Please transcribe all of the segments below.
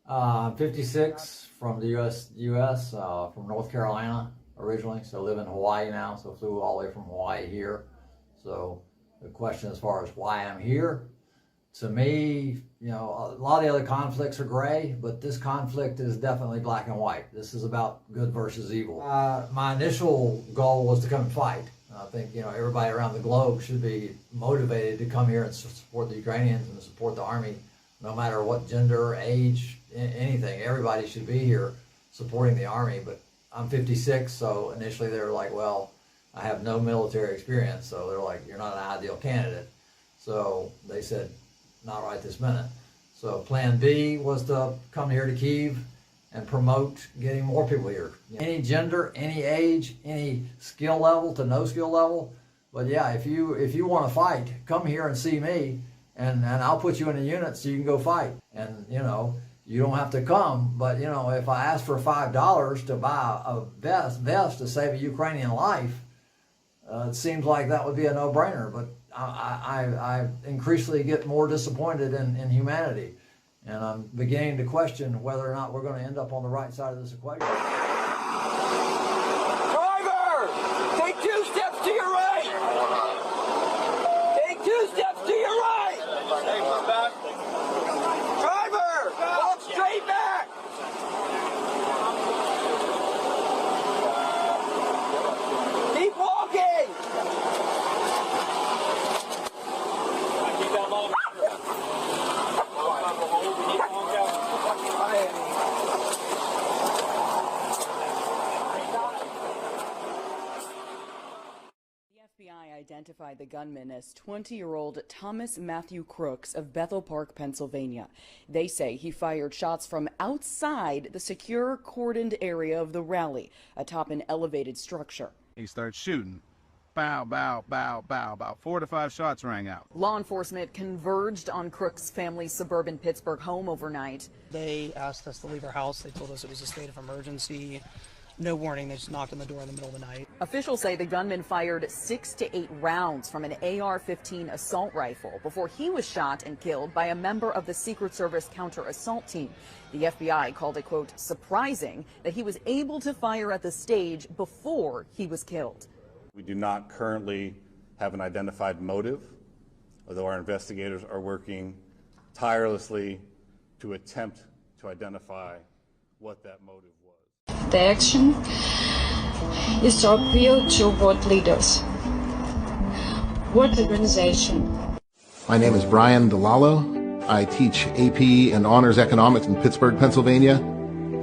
I'm 56 from the U.S. From North Carolina originally, so live in Hawaii now. So flew all the way from Hawaii here. So the question as far as why I'm here, to me, you know, a lot of the other conflicts are gray, but this conflict is definitely black and white. This is about good versus evil. My initial goal was to come and fight. I think, you know, everybody around the globe should be motivated to come here and support the Ukrainians and support the army, no matter what gender, age, anything. Everybody should be here supporting the army. But I'm 56, so initially they were like, well, I have no military experience, so they're like, you're not an ideal candidate. So they said, not right this minute. So plan B was to come here to Kyiv and promote getting more people here. Any gender, any age, any skill level to no skill level. But yeah, if you want to fight, come here and see me, and I'll put you in a unit so you can go fight. And you know, you don't have to come, but you know, if I ask for $5 to buy a vest to save a Ukrainian life, it seems like that would be a no-brainer. But I increasingly get more disappointed in humanity. And I'm beginning to question whether or not we're going to end up on the right side of this equation. Driver! Take 2 steps to your right! Take 2 steps to your right! Driver! Walk straight back! Keep walking! Keep that long. The FBI identified the gunman as 20-year-old Thomas Matthew Crooks of Bethel Park, Pennsylvania. They say he fired shots from outside the secure cordoned area of the rally, atop an elevated structure. He starts shooting. Bow, bow, bow, bow. About 4 to 5 shots rang out. Law enforcement converged on Crooks' family's suburban Pittsburgh home overnight. They asked us to leave our house. They told us it was a state of emergency. No warning. They just knocked on the door in the middle of the night. Officials say the gunman fired 6 to 8 rounds from an AR-15 assault rifle before he was shot and killed by a member of the Secret Service counter-assault team. The FBI called it, quote, surprising that he was able to fire at the stage before he was killed. We do not currently have an identified motive, although our investigators are working tirelessly to attempt to identify what that motive was. The action is to appeal to what leaders, what organization. My name is Brian DeLallo. I teach AP and Honors Economics in Pittsburgh, Pennsylvania.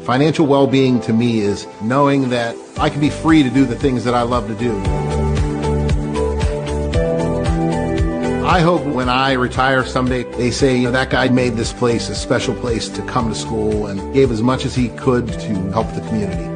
Financial well-being to me is knowing that I can be free to do the things that I love to do. I hope when I retire someday, they say, you know, that guy made this place a special place to come to school and gave as much as he could to help the community.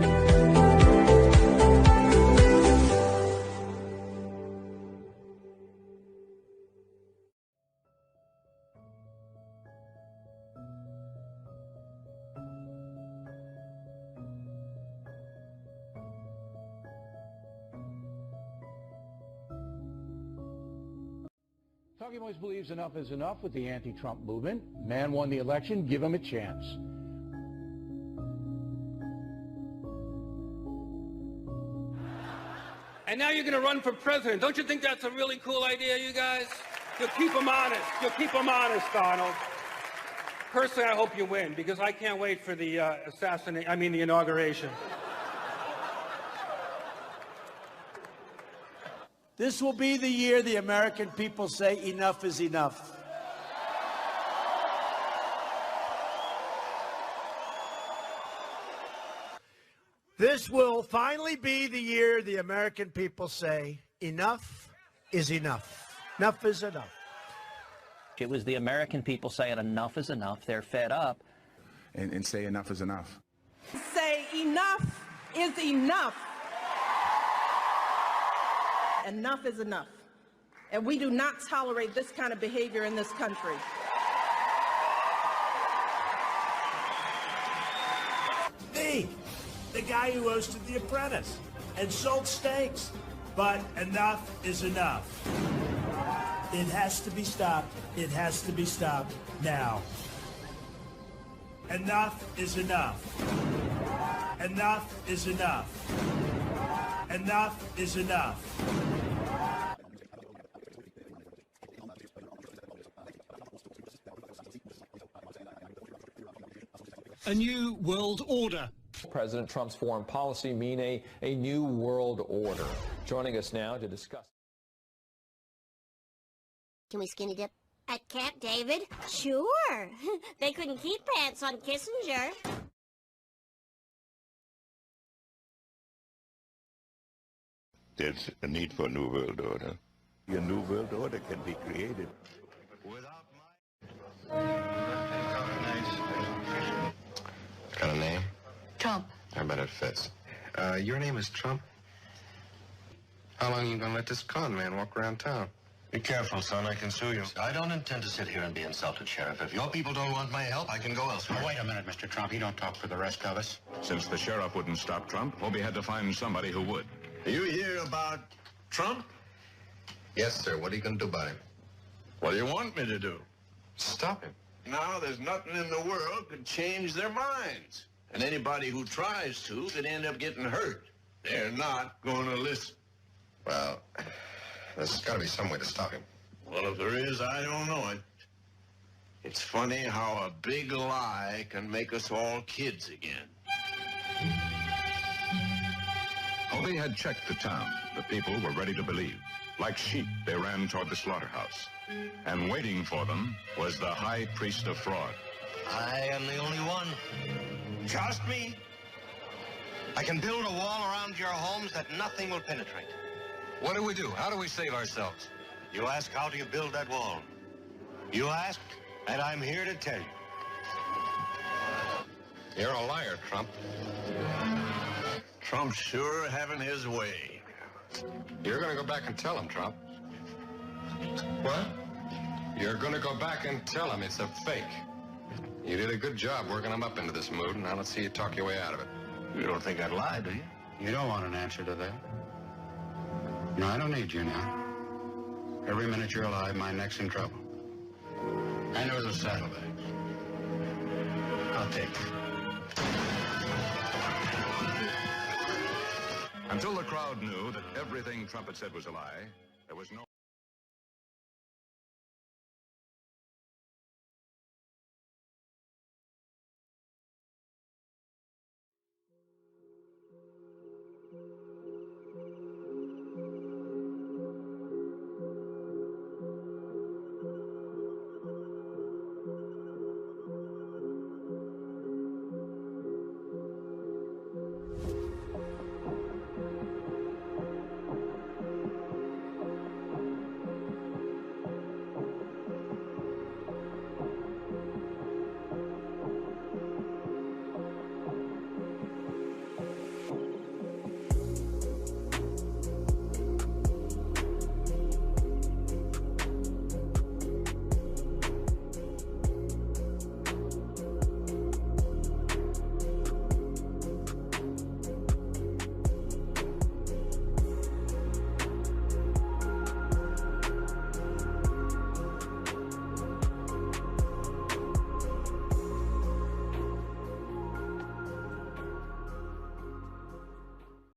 Talking Points believes enough is enough with the anti-Trump movement. Man won the election, give him a chance. And now you're going to run for president. Don't you think that's a really cool idea, you guys? You'll keep them honest. You'll keep them honest, Donald. Personally, I hope you win, because I can't wait for the the inauguration. This will be the year the American people say enough is enough. This will finally be the year the American people say enough is enough. Enough is enough. It was the American people saying enough is enough. They're fed up. And say enough is enough. Say enough is enough. Enough is enough. And we do not tolerate this kind of behavior in this country. Me, the guy who hosted The Apprentice and sold steaks. But enough is enough. It has to be stopped. It has to be stopped now. Enough is enough. Enough is enough. Enough is enough. A new world order. President Trump's foreign policy mean a new world order. Joining us now to discuss. Can we skinny dip? At Camp David? Sure. They couldn't keep pants on Kissinger. There's a need for a new world order. A new world order can be created without Got a name? Trump. I bet it fits. Your name is Trump? How long are you gonna let this con man walk around town? Be careful, son. I can sue you. I don't intend to sit here and be insulted, Sheriff. If your people don't want my help, I can go elsewhere. Oh, wait a minute, Mr. Trump. You don't talk for the rest of us. Since the sheriff wouldn't stop Trump, Hobie had to find somebody who would. You hear about Trump? Yes, sir. What are you gonna do about him? What do you want me to do? Stop him. Now, there's nothing in the world could change their minds. And anybody who tries to could end up getting hurt. They're not going to listen. Well, there's got to be some way to stop him. Well, if there is, I don't know it. It's funny how a big lie can make us all kids again. Hobie had checked the town. The people were ready to believe. Like sheep, they ran toward the slaughterhouse. And waiting for them was the high priest of fraud. I am the only one. Trust me. I can build a wall around your homes that nothing will penetrate. What do we do? How do we save ourselves? You ask, how do you build that wall? You ask, and I'm here to tell you. You're a liar, Trump. Trump's sure having his way. You're going to go back and tell him, Trump. What? You're going to go back and tell him it's a fake. You did a good job working him up into this mood, and now let's see you talk your way out of it. You don't think I'd lie, do you? You don't want an answer to that. No, I don't need you now. Every minute you're alive, my neck's in trouble. I know those saddlebags. I'll take it. Until the crowd knew that everything Trump had said was a lie, there was no